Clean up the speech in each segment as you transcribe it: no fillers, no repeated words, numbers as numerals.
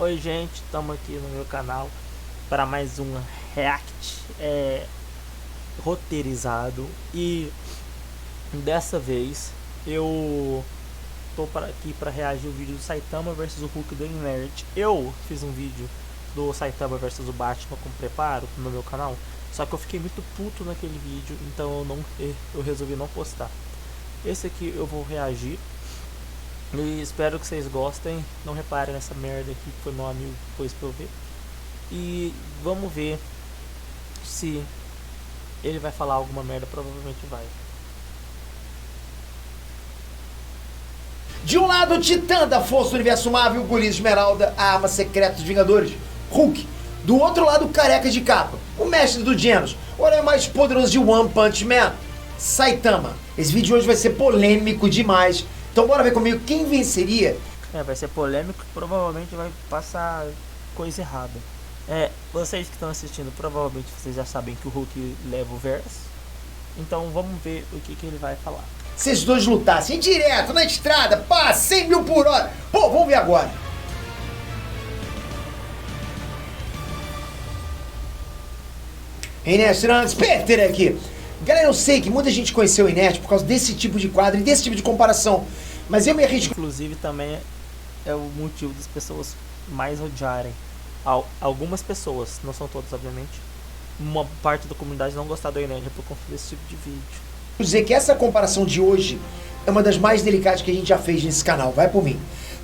Oi gente, estamos aqui no meu canal para mais um react roteirizado e dessa vez eu tô aqui para reagir ao vídeo do Saitama vs o Hulk do Nerd. Eu fiz um vídeo do Saitama vs o Batman com preparo no meu canal, só que eu fiquei muito puto naquele vídeo, então eu resolvi não postar. Esse aqui eu vou reagir. E espero que vocês gostem. Não reparem nessa merda aqui que foi meu amigo que pôs pra eu ver. E vamos ver se ele vai falar alguma merda. Provavelmente vai. De um lado, o titã da força do universo Marvel, o Guri Esmeralda, a arma secreta dos Vingadores, Hulk. Do outro lado, o careca de capa, o mestre do Genos, o herói mais poderoso de One Punch Man, Saitama. Esse vídeo hoje vai ser polêmico demais. Então bora ver comigo quem venceria. Vai ser polêmico e provavelmente vai passar coisa errada. Vocês que estão assistindo, provavelmente vocês já sabem que o Hulk leva o verso. Então vamos ver o que ele vai falar. Se esses dois lutassem direto na estrada, pá, 100 mil por hora. Pô, vamos ver agora. Inés Peter aqui. Galera, eu sei que muita gente conheceu o Inés por causa desse tipo de quadro e desse tipo de comparação, mas eu me arrisco. Inclusive também é o motivo das pessoas mais odiarem. Algumas pessoas, não são todas obviamente, uma parte da comunidade não gostar do Inés por conta desse tipo de vídeo. Vou dizer que essa comparação de hoje é uma das mais delicadas que a gente já fez nesse canal, vai por mim.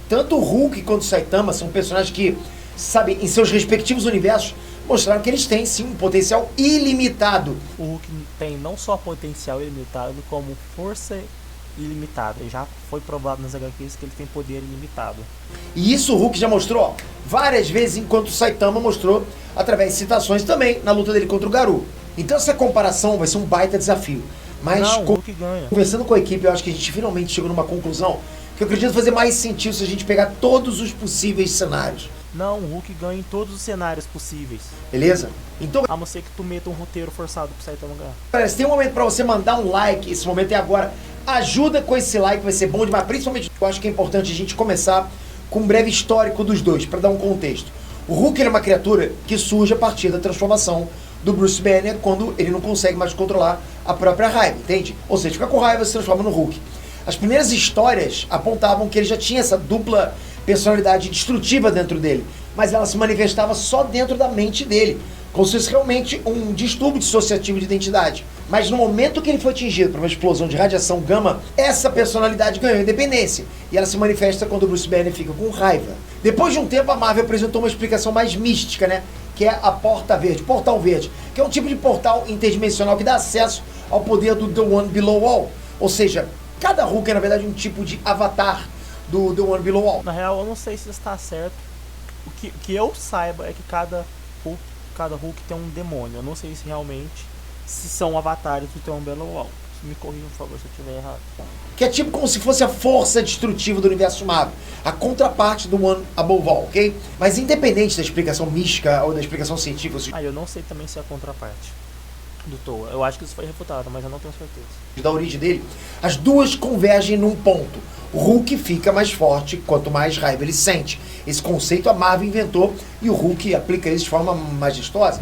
Tanto o Hulk quanto o Saitama são personagens que, sabe, em seus respectivos universos, mostraram que eles têm sim um potencial ilimitado. O Hulk tem não só potencial ilimitado, como força ilimitada. Já foi provado nas HQs que ele tem poder ilimitado. E isso o Hulk já mostrou várias vezes, enquanto o Saitama mostrou através de citações também na luta dele contra o Garou. Então essa comparação vai ser um baita desafio. Mas não, o Hulk ganha. Conversando com a equipe, eu acho que a gente finalmente chegou numa conclusão que eu acredito fazer mais sentido se a gente pegar todos os possíveis cenários. Não, o Hulk ganha em todos os cenários possíveis. Beleza? Então, a não ser que tu meta um roteiro forçado pro Saitama ganhar. Galera, se tem um momento pra você mandar um like, esse momento é agora. Ajuda com esse like, vai ser bom demais. Principalmente, eu acho que é importante a gente começar com um breve histórico dos dois, pra dar um contexto. O Hulk é uma criatura que surge a partir da transformação do Bruce Banner quando ele não consegue mais controlar a própria raiva, entende? Ou seja, fica com raiva e se transforma no Hulk. As primeiras histórias apontavam que ele já tinha essa dupla personalidade destrutiva dentro dele, mas ela se manifestava só dentro da mente dele, como se fosse realmente um distúrbio dissociativo de identidade. Mas no momento que ele foi atingido por uma explosão de radiação gama, essa personalidade ganhou independência, e ela se manifesta quando o Bruce Banner fica com raiva. Depois de um tempo, a Marvel apresentou uma explicação mais mística, né? Que é a Porta Verde, Portal Verde, que é um tipo de portal interdimensional que dá acesso ao poder do The One Below All. Ou seja, cada Hulk é na verdade um tipo de avatar do The One Below All. Na real, eu não sei se está certo. O que eu saiba é que cada Hulk tem um demônio. Eu não sei se realmente se são avatares do The One Below All. Me corrijam, por favor, se eu estiver errado. Que é tipo como se fosse a força destrutiva do universo Marvel, a contraparte do One Above All, ok? Mas independente da explicação mística ou da explicação científica, eu não sei também se é a contraparte do Toa. Eu acho que isso foi refutado, mas eu não tenho certeza. Da origem dele, as duas convergem num ponto. O Hulk fica mais forte quanto mais raiva ele sente. Esse conceito a Marvel inventou e o Hulk aplica isso de forma majestosa.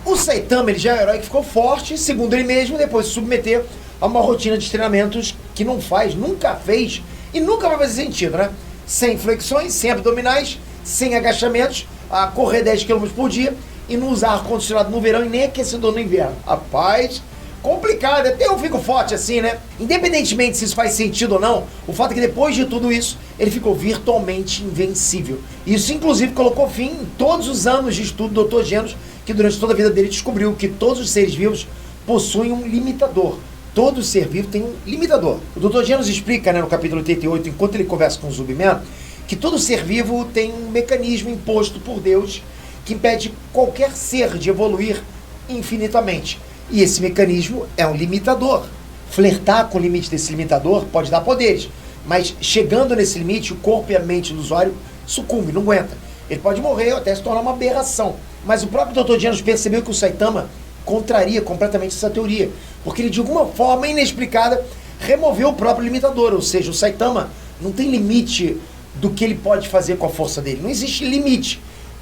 O Saitama, ele já é um herói que ficou forte, segundo ele mesmo, depois de se submeter a uma rotina de treinamentos que não faz, nunca fez e nunca vai fazer sentido, né? Sem flexões, sem abdominais, sem agachamentos, a correr 10 km por dia e não usar ar-condicionado no verão e nem aquecedor no inverno. Rapaz, complicado, até eu fico forte assim, né? Independentemente se isso faz sentido ou não, o fato é que depois de tudo isso, ele ficou virtualmente invencível. Isso inclusive colocou fim em todos os anos de estudo do Dr. Genos, que durante toda a vida dele descobriu que todos os seres vivos possuem um limitador. Todo ser vivo tem um limitador. O Dr. Genos explica, né, no capítulo 88, enquanto ele conversa com o Zubman, que todo ser vivo tem um mecanismo imposto por Deus que impede qualquer ser de evoluir infinitamente. E esse mecanismo é um limitador. Flertar com o limite desse limitador pode dar poderes, mas chegando nesse limite, o corpo e a mente do usuário sucumbe, não aguenta. Ele pode morrer ou até se tornar uma aberração. Mas o próprio Dr. Genos percebeu que o Saitama contraria completamente essa teoria, porque ele de alguma forma inexplicada removeu o próprio limitador, ou seja, o Saitama não tem limite do que ele pode fazer com a força dele. Não existe limite.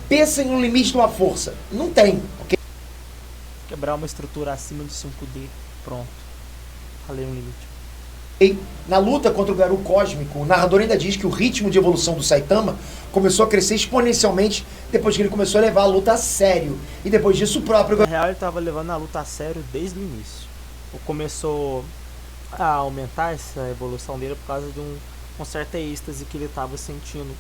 Pensa em um limite de uma força. Não tem, ok? Quebrar uma estrutura acima de 5D. Pronto. Falei um limite. Na luta contra o Garou Cósmico, o narrador ainda diz que o ritmo de evolução do Saitama começou a crescer exponencialmente depois que ele começou a levar a luta a sério. E depois disso o próprio Na real, ele estava levando a luta a sério desde o início. Começou a aumentar essa evolução dele por causa de um certo êxtase que ele estava sentindo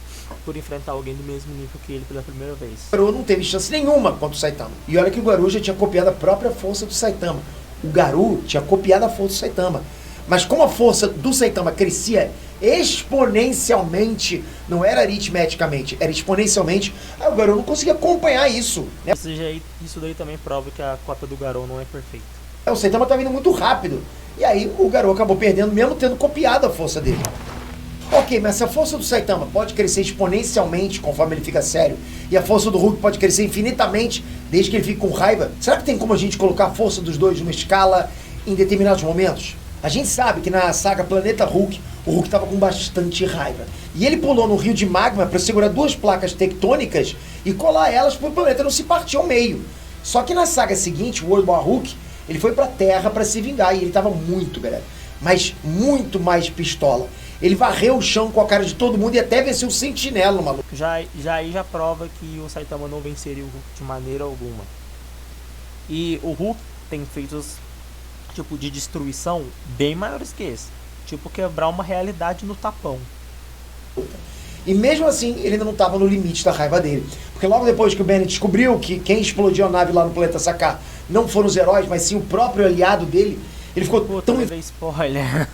por enfrentar alguém do mesmo nível que ele pela primeira vez. O Garou não teve chance nenhuma contra o Saitama. E olha que o Garou já tinha copiado a própria força do Saitama. O Garou tinha copiado a força do Saitama. Mas como a força do Saitama crescia exponencialmente, não era aritmeticamente, era exponencialmente, aí o Garou não conseguia acompanhar isso, né? Isso daí também prova que a cópia do Garou não é perfeita. O Saitama estava indo muito rápido. E aí o Garou acabou perdendo, mesmo tendo copiado a força dele. Ok, mas se a força do Saitama pode crescer exponencialmente conforme ele fica sério, e a força do Hulk pode crescer infinitamente desde que ele fique com raiva, será que tem como a gente colocar a força dos dois numa escala em determinados momentos? A gente sabe que na saga Planeta Hulk, o Hulk estava com bastante raiva. E ele pulou no rio de magma para segurar duas placas tectônicas e colar elas para o planeta não se partir ao meio. Só que na saga seguinte, World War Hulk, ele foi para a Terra para se vingar e ele estava muito, galera, mas muito mais pistola. Ele varreu o chão com a cara de todo mundo e até venceu o Sentinela, maluco. Já prova que o Saitama não venceria o Hulk de maneira alguma. E o Hulk tem feitos tipo de destruição bem maiores que esse. Tipo quebrar uma realidade no tapão. E mesmo assim, ele ainda não estava no limite da raiva dele. Porque logo depois que o Banner descobriu que quem explodiu a nave lá no planeta Sakaar não foram os heróis, mas sim o próprio aliado dele, ele ficou tão spoiler.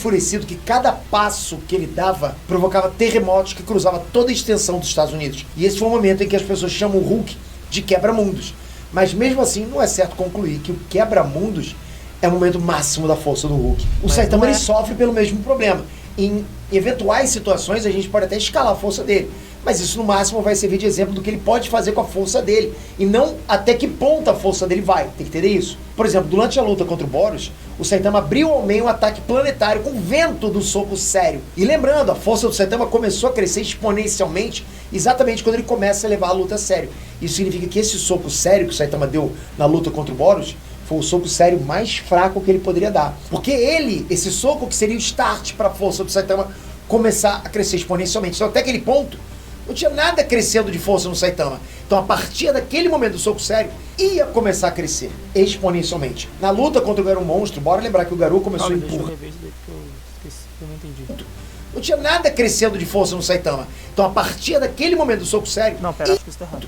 enfurecido que cada passo que ele dava provocava terremotos que cruzavam toda a extensão dos Estados Unidos. E esse foi o momento em que as pessoas chamam o Hulk de quebra-mundos. Mas mesmo assim, não é certo concluir que o quebra-mundos é o momento máximo da força do Hulk. O Saitama ele sofre pelo mesmo problema. Em eventuais situações, a gente pode até escalar a força dele. Mas isso no máximo vai servir de exemplo do que ele pode fazer com a força dele. E não até que ponto a força dele vai. Tem que entender isso. Por exemplo, durante a luta contra o Boros, o Saitama abriu ao meio um ataque planetário com vento do soco sério. E lembrando, a força do Saitama começou a crescer exponencialmente exatamente quando ele começa a levar a luta a sério. Isso significa que esse soco sério que o Saitama deu na luta contra o Boros foi o soco sério mais fraco que ele poderia dar. Porque esse soco que seria o start para a força do Saitama começar a crescer exponencialmente. Então até aquele ponto, não tinha nada crescendo de força no Saitama. Então a partir daquele momento do soco sério, ia começar a crescer exponencialmente. Na luta contra o Garou Monstro, bora lembrar que o Garou começou a empurrar. Deixa eu rever isso daí porque eu esqueci, eu não entendi. Não tinha nada crescendo de força no Saitama. Então a partir daquele momento do soco sério... Não, pera, acho que isso tá errado.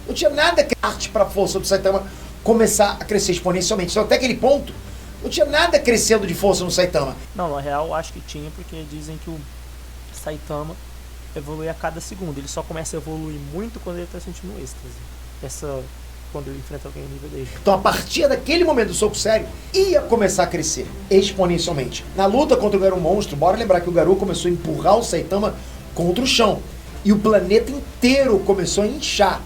Não tinha nada que arte para a força do Saitama começar a crescer exponencialmente. Então até aquele ponto, não tinha nada crescendo de força no Saitama. Não, na real acho que tinha, porque dizem que o Saitama evolui a cada segundo. Ele só começa a evoluir muito quando ele tá sentindo êxtase. Quando ele enfrenta alguém no nível dele. Então a partir daquele momento do soco sério, ia começar a crescer exponencialmente. Na luta contra o Garou Monstro, bora lembrar que o Garou começou a empurrar o Saitama contra o chão. E o planeta inteiro começou a inchar.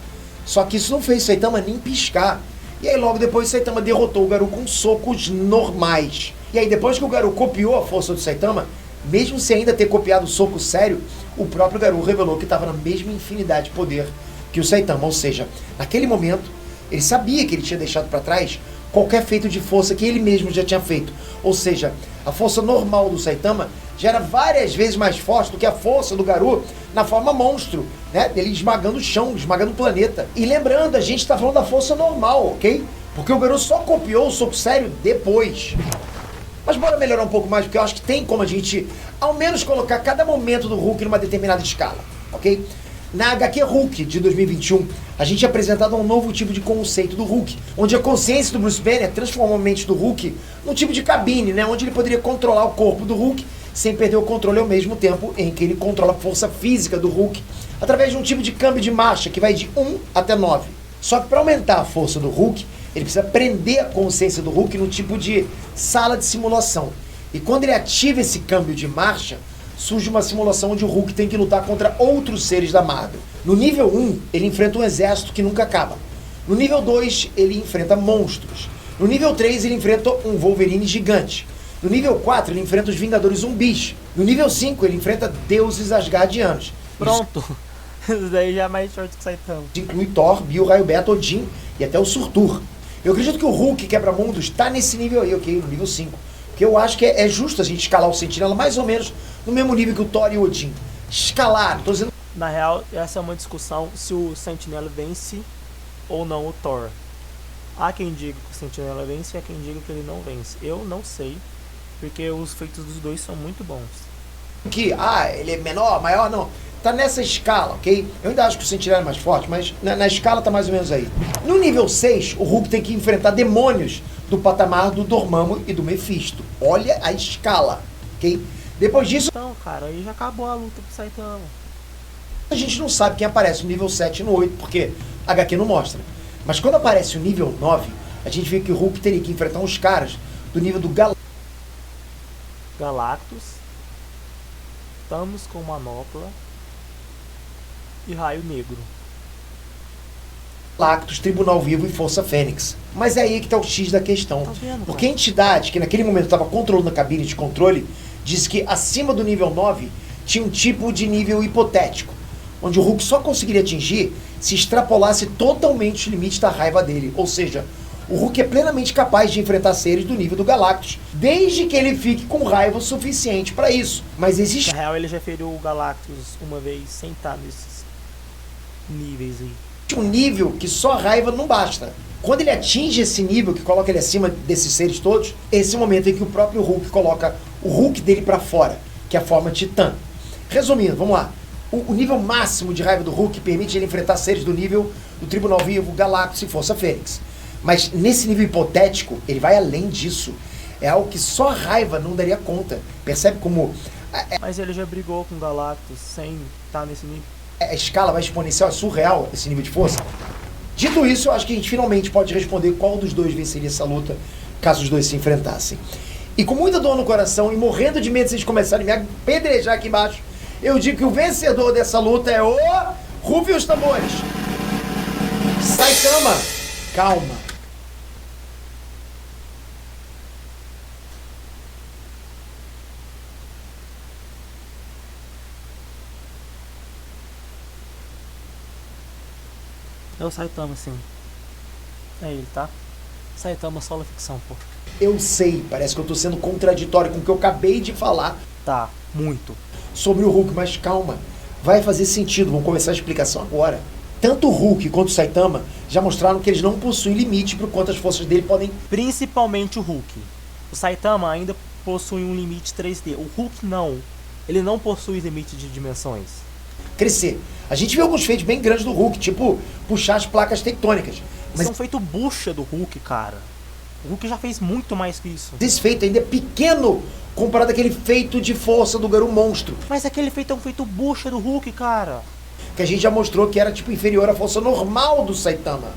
Só que isso não fez o Saitama nem piscar. E aí logo depois o Saitama derrotou o Garou com socos normais. E aí depois que o Garou copiou a força do Saitama, mesmo sem ainda ter copiado o soco sério, o próprio Garou revelou que estava na mesma infinidade de poder que o Saitama. Ou seja, naquele momento, ele sabia que ele tinha deixado para trás qualquer feito de força que ele mesmo já tinha feito. Ou seja, a força normal do Saitama já era várias vezes mais forte do que a força do Garou na forma monstro, né? Ele esmagando o chão, esmagando o planeta. E lembrando, a gente está falando da força normal, ok? Porque o Garou só copiou o soco sério depois. Mas bora melhorar um pouco mais, porque eu acho que tem como a gente, ao menos, colocar cada momento do Hulk numa determinada escala, ok? Na HQ Hulk de 2021, a gente é apresentado um novo tipo de conceito do Hulk, onde a consciência do Bruce Banner transforma a mente do Hulk num tipo de cabine, né? Onde ele poderia controlar o corpo do Hulk sem perder o controle ao mesmo tempo em que ele controla a força física do Hulk, através de um tipo de câmbio de marcha que vai de 1 até 9. Só que para aumentar a força do Hulk, ele precisa prender a consciência do Hulk num tipo de sala de simulação. E quando ele ativa esse câmbio de marcha, surge uma simulação onde o Hulk tem que lutar contra outros seres da Marvel. No nível 1, ele enfrenta um exército que nunca acaba. No nível 2, ele enfrenta monstros. No nível 3, ele enfrenta um Wolverine gigante. No nível 4, ele enfrenta os Vingadores zumbis. No nível 5, ele enfrenta deuses asgardianos. Pronto. Isso daí já é mais forte que o Saitama. Isso inclui Thor, Bill, Raio Beta, Odin e até o Surtur. Eu acredito que o Hulk Quebra-Mundos está nesse nível aí, ok? No nível 5. Porque eu acho que é justo a gente escalar o Sentinela mais ou menos no mesmo nível que o Thor e o Odin. Escalar, tô dizendo... Na real, essa é uma discussão se o Sentinela vence ou não o Thor. Há quem diga que o Sentinela vence e há quem diga que ele não vence. Eu não sei, porque os feitos dos dois são muito bons. Que, ele é menor, maior, não. Tá nessa escala, ok? Eu ainda acho que o Sentinela é mais forte, mas na escala tá mais ou menos aí. No nível 6, o Hulk tem que enfrentar demônios do patamar do Dormammu e do Mephisto. Olha a escala, ok? Depois disso... Então, cara, aí já acabou a luta pro Saitama. A gente não sabe quem aparece no nível 7 e no 8, porque a HQ não mostra. Mas quando aparece o nível 9, a gente vê que o Hulk teria que enfrentar uns caras do nível do Galactus, Thanos com manopla e Raio Negro. Galactus, Tribunal Vivo e Força Fênix. Mas é aí que tá o X da questão. Tá vendo, Porque a entidade que naquele momento estava controlando a cabine de controle disse que acima do nível 9 tinha um tipo de nível hipotético, onde o Hulk só conseguiria atingir se extrapolasse totalmente os limites da raiva dele. Ou seja, o Hulk é plenamente capaz de enfrentar seres do nível do Galactus, desde que ele fique com raiva o suficiente para isso. Mas existe Na real, ele já feriu o Galactus uma vez sem estar nesses níveis aí. um nível que só raiva não basta. Quando ele atinge esse nível, que coloca ele acima desses seres todos, esse é o momento em que o próprio Hulk coloca o Hulk dele para fora, que é a forma Titã. Resumindo, vamos lá. O nível máximo de raiva do Hulk permite ele enfrentar seres do nível do Tribunal Vivo, Galactus e Força Fênix. Mas nesse nível hipotético, ele vai além disso. É algo que só a raiva não daria conta. Percebe como Mas ele já brigou com o Galactus sem estar nesse nível. a escala vai exponencial, é surreal esse nível de força? Dito isso, eu acho que a gente finalmente pode responder qual dos dois venceria essa luta, caso os dois se enfrentassem. E com muita dor no coração e morrendo de medo de vocês começarem a me apedrejar aqui embaixo, eu digo que o vencedor dessa luta é o... Rufem os tambores! Saitama! Calma. É o Saitama, sim. É ele, tá? Saitama solo ficção, pô. Eu sei, parece que eu tô sendo contraditório com o que eu acabei de falar Tá, muito. sobre o Hulk, mas calma. Vai fazer sentido, vamos começar a explicação agora. Tanto o Hulk quanto o Saitama já mostraram que eles não possuem limite para quanto as forças dele podem... Principalmente o Hulk. O Saitama ainda possui um limite 3D. O Hulk não. Ele não possui limite de dimensões. crescer. A gente vê alguns feitos bem grandes do Hulk, tipo puxar as placas tectônicas. Mas São feito bucha do Hulk, cara. O Hulk já fez muito mais que isso. esse feito ainda é pequeno comparado àquele feito de força do Garu Monstro, Mas aquele feito é um feito bucha do Hulk, cara. que a gente já mostrou que era tipo inferior à força normal do Saitama.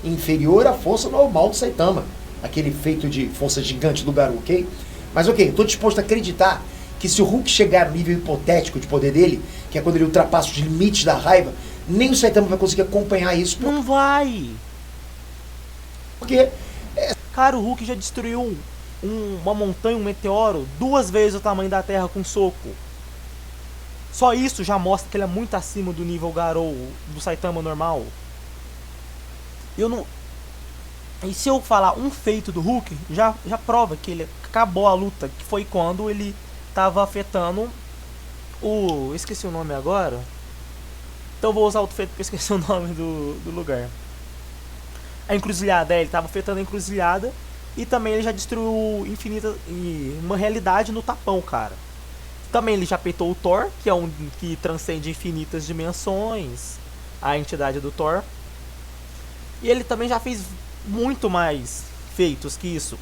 Inferior à força normal do Saitama. Aquele feito de força gigante do Garu, ok? Mas ok, eu tô disposto a acreditar que se o Hulk chegar no nível hipotético de poder dele, que é quando ele ultrapassa os limites da raiva, nem o Saitama vai conseguir acompanhar isso, Não vai. porque Cara, o Hulk já destruiu uma montanha, um meteoro, 2 vezes o tamanho da Terra com um soco. Só isso já mostra que ele é muito acima do nível Garou, do Saitama normal. Eu não... E se eu falar um feito do Hulk, já prova que ele acabou a luta, que foi quando ele tava afetando o... Esqueci o nome agora. Então eu vou usar outro feito porque eu esqueci o nome do lugar. A encruzilhada, ele tava afetando a encruzilhada. E também ele já destruiu uma realidade no tapão, cara. Também ele já peitou o Thor, que é um que transcende infinitas dimensões, a entidade do Thor. E ele também já fez muito mais feitos que isso.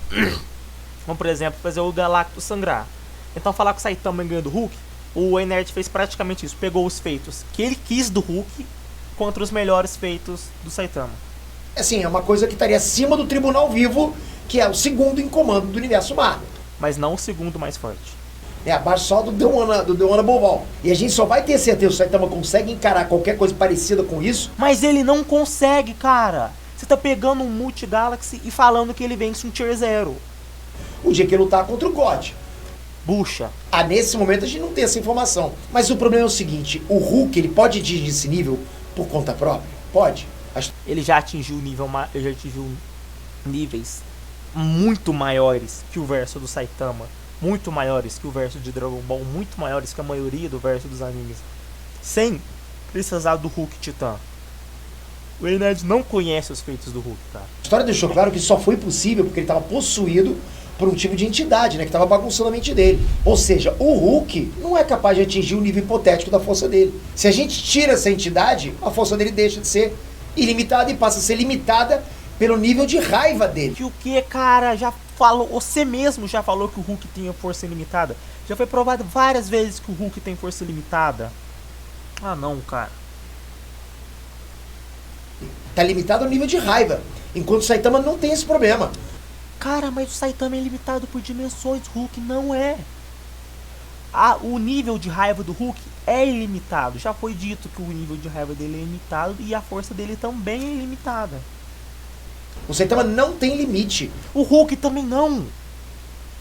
Como por exemplo, fazer o Galactus sangrar. Então falar que o Saitama ganhou do Hulk, o Enert fez praticamente isso. Pegou os feitos que ele quis do Hulk contra os melhores feitos do Saitama. assim, é uma coisa que estaria acima do Tribunal Vivo, que é o segundo em comando do universo Marvel. Mas não o segundo mais forte. É abaixo só do The Honorable Ball. E a gente só vai ter certeza que o Saitama consegue encarar qualquer coisa parecida com isso. Mas ele não consegue, cara. Você tá pegando um Multigalaxy e falando que ele vence um Tier 0. O dia que ele lutar contra o God. Bucha. Ah, nesse momento a gente não tem essa informação. Mas o problema é o seguinte, o Hulk, ele pode atingir esse nível por conta própria? Pode. Ele já atingiu ele já atingiu níveis muito maiores que o verso do Saitama, muito maiores que o verso de Dragon Ball, muito maiores que a maioria do verso dos animes, sem precisar do Hulk Titã. O Nerd não conhece os feitos do Hulk, cara. A história deixou claro que só foi possível porque ele estava possuído por um tipo de entidade, né, que estava bagunçando a mente dele. Ou seja, o Hulk não é capaz de atingir o nível hipotético da força dele. Se a gente tira essa entidade, a força dele deixa de ser ilimitada e passa a ser limitada pelo nível de raiva dele. Que o que, cara? Já falou, você mesmo já falou que o Hulk tinha força ilimitada. Já foi provado várias vezes que o Hulk tem força ilimitada. Ah, não, cara. Tá limitado ao nível de raiva, enquanto o Saitama não tem esse problema. Cara, mas o Saitama é limitado por dimensões, o Hulk não é. O nível de raiva do Hulk é ilimitado. Já foi dito que o nível de raiva dele é ilimitado e a força dele também é ilimitada. O Saitama não tem limite. O Hulk também não.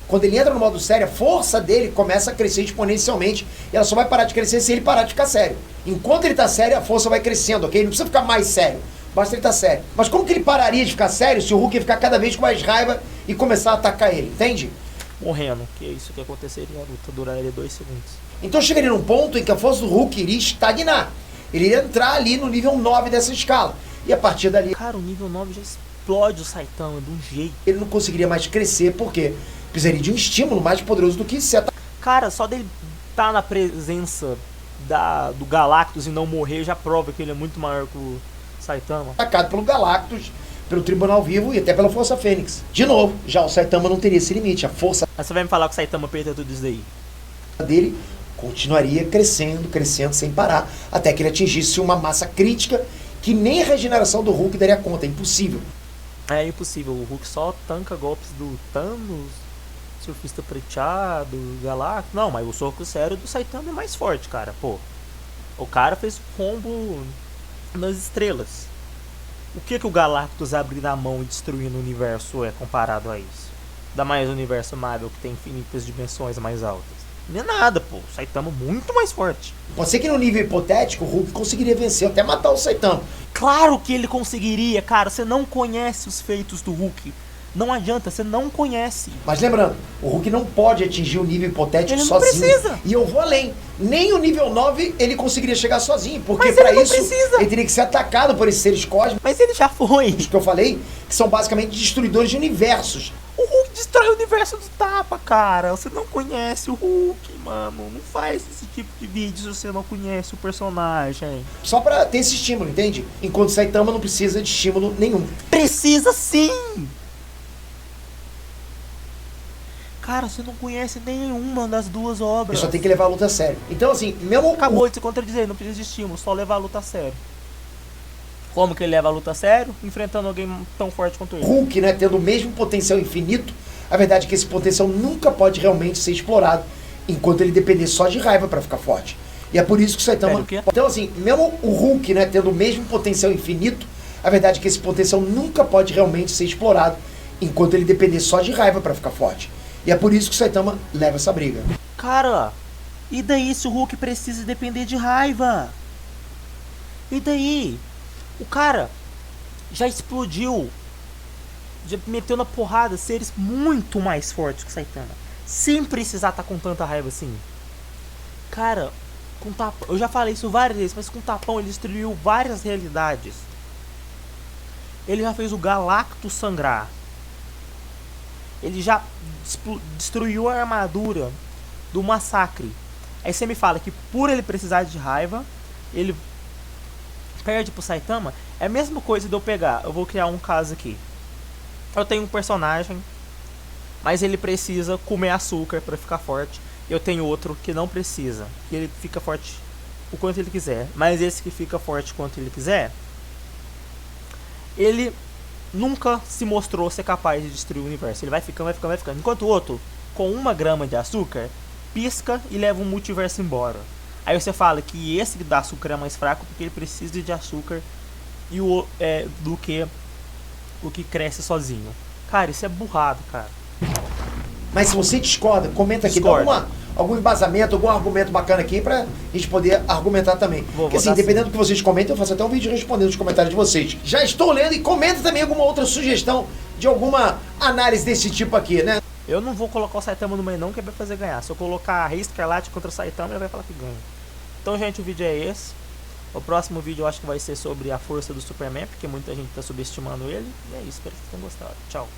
Quando ele entra no modo sério, a força dele começa a crescer exponencialmente. E ela só vai parar de crescer se ele parar de ficar sério. Enquanto ele tá sério, a força vai crescendo, ok? Não precisa ficar mais sério. Basta ele tá sério. Mas como que ele pararia de ficar sério se o Hulk ia ficar cada vez com mais raiva e começar a atacar ele, entende? Morrendo, que é isso que aconteceria, a luta duraria 2 segundos. Então chegaria num ponto em que a força do Hulk iria estagnar. Ele iria entrar ali no nível 9 dessa escala. E a partir dali, Cara, o nível 9 já explode o Saitama de um jeito. ele não conseguiria mais crescer, porque precisaria de um estímulo mais poderoso do que ser Cara, só dele estar na presença do Galactus e não morrer já prova que ele é muito maior que o Saitama. atacado pelo Galactus, pelo Tribunal Vivo e até pela Força Fênix. De novo, já o Saitama não teria esse limite. A força Aí você vai me falar que o Saitama perdeu tudo isso daí. dele continuaria crescendo, crescendo sem parar, até que ele atingisse uma massa crítica que nem a regeneração do Hulk daria conta. É impossível. É impossível, o Hulk só tanca golpes do Thanos, Surfista Prateado, Galactus. Não, mas o soco sério do Saitama é mais forte, cara. Pô, o cara fez o combo nas estrelas. O que o Galactus abre na mão e destruir no universo é comparado a isso? Dá mais o universo Marvel que tem infinitas dimensões mais altas. Não é nada, pô. O Saitama é muito mais forte. Pode ser que no nível hipotético o Hulk conseguiria vencer, até matar o Saitama. Claro que ele conseguiria, cara. Você não conhece os feitos do Hulk. Não adianta, você não conhece. Mas lembrando, o Hulk não pode atingir o nível hipotético Ele não sozinho. precisa. E eu vou além. Nem o nível 9 ele conseguiria chegar sozinho, porque Mas para ele não isso precisa. ele teria que ser atacado por esses seres cósmicos Mas ele já foi. que eu falei, que são basicamente destruidores de universos. O Hulk destrói o universo do tapa, cara. Você não conhece o Hulk, mano. Não faz esse tipo de vídeo se você não conhece o personagem. Só pra ter esse estímulo, entende? Enquanto o Saitama não precisa de estímulo nenhum. Precisa sim! Cara, você não conhece nenhuma das duas Ele obras. só tem que levar a luta a sério. Então, assim, mesmo Acabou de se contradizer, não precisa de estímulo, só levar a luta a sério. Como que ele leva a luta a sério? Enfrentando alguém tão forte quanto o ele. Hulk, né, tendo o mesmo potencial infinito, a verdade é que esse potencial nunca pode realmente ser explorado, enquanto ele depender só de raiva pra ficar forte. E é por isso que o Saitama... Pera, o quê? Então, assim, mesmo o Hulk, né, tendo o mesmo potencial infinito, a verdade é que esse potencial nunca pode realmente ser explorado, enquanto ele depender só de raiva pra ficar forte. E é por isso que o Saitama leva essa briga. Cara, e daí se o Hulk precisa depender de raiva? E daí? O cara já explodiu, já meteu na porrada seres muito mais fortes que o Saitama, sem precisar estar com tanta raiva assim. Cara, com tapão, eu já falei isso várias vezes, mas com tapão ele destruiu várias realidades. Ele já fez o Galactus sangrar. Ele já destruiu a armadura do Massacre. Aí você me fala que por ele precisar de raiva, ele perde pro Saitama. É a mesma coisa de eu pegar. Eu vou criar um caso aqui. Eu tenho um personagem, mas ele precisa comer açúcar para ficar forte. Eu tenho outro que não precisa, que ele fica forte o quanto ele quiser. Mas esse que fica forte quanto ele quiser, ele nunca se mostrou ser capaz de destruir o universo. Ele vai ficando, vai ficando, vai ficando. Enquanto o outro, com 1 grama de açúcar, pisca e leva o multiverso embora. Aí você fala que esse que dá açúcar é mais fraco porque ele precisa de açúcar e do que o que cresce sozinho. Cara, isso é burrado, cara. Mas se você discorda, comenta aqui. Discordo. Dá algum embasamento, algum argumento bacana aqui pra gente poder argumentar também. Porque assim, dependendo do que vocês comentem, eu faço até um vídeo respondendo os comentários de vocês. Já estou lendo e comenta também alguma outra sugestão de alguma análise desse tipo aqui, né? Eu não vou colocar o Saitama no meio não, que é pra fazer ganhar. Se eu colocar Rei Escarlate contra o Saitama, ele vai falar que ganha. Então, gente, o vídeo é esse. O próximo vídeo eu acho que vai ser sobre a força do Superman, porque muita gente tá subestimando ele. E é isso, espero que vocês tenham gostado. Tchau.